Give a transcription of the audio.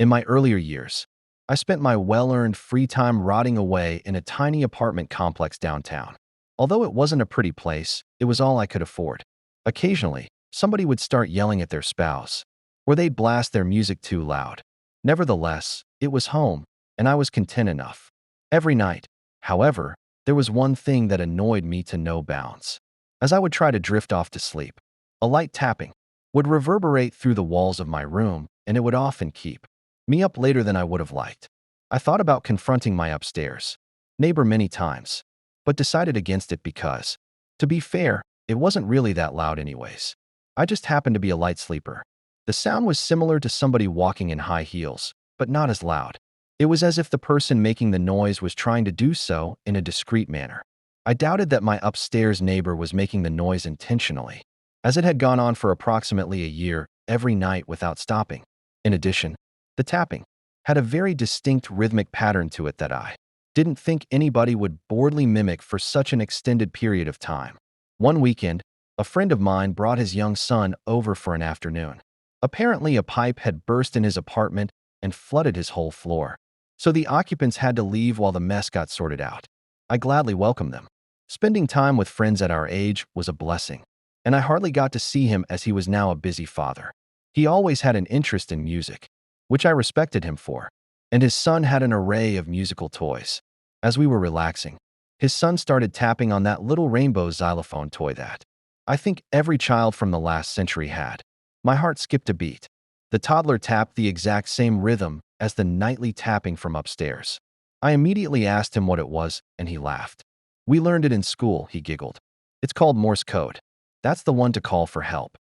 In my earlier years, I spent my well-earned free time rotting away in a tiny apartment complex downtown. Although it wasn't a pretty place, it was all I could afford. Occasionally, somebody would start yelling at their spouse, or they'd blast their music too loud. Nevertheless, it was home, and I was content enough. Every night, however, there was one thing that annoyed me to no bounds. As I would try to drift off to sleep, a light tapping would reverberate through the walls of my room, and it would often keep me up later than I would have liked. I thought about confronting my upstairs neighbor many times, but decided against it because, to be fair, it wasn't really that loud anyways. I just happened to be a light sleeper. The sound was similar to somebody walking in high heels, but not as loud. It was as if the person making the noise was trying to do so in a discreet manner. I doubted that my upstairs neighbor was making the noise intentionally, as it had gone on for approximately a year every night without stopping. In addition, the tapping had a very distinct rhythmic pattern to it that I didn't think anybody would boredly mimic for such an extended period of time. One weekend, a friend of mine brought his young son over for an afternoon. Apparently, a pipe had burst in his apartment and flooded his whole floor, so the occupants had to leave while the mess got sorted out. I gladly welcomed them. Spending time with friends at our age was a blessing, and I hardly got to see him as he was now a busy father. He always had an interest in music, which I respected him for, and his son had an array of musical toys. As we were relaxing, his son started tapping on that little rainbow xylophone toy that I think every child from the last century had. My heart skipped a beat. The toddler tapped the exact same rhythm as the nightly tapping from upstairs. I immediately asked him what it was, and he laughed. "We learned it in school," he giggled. "It's called Morse code. That's the one to call for help."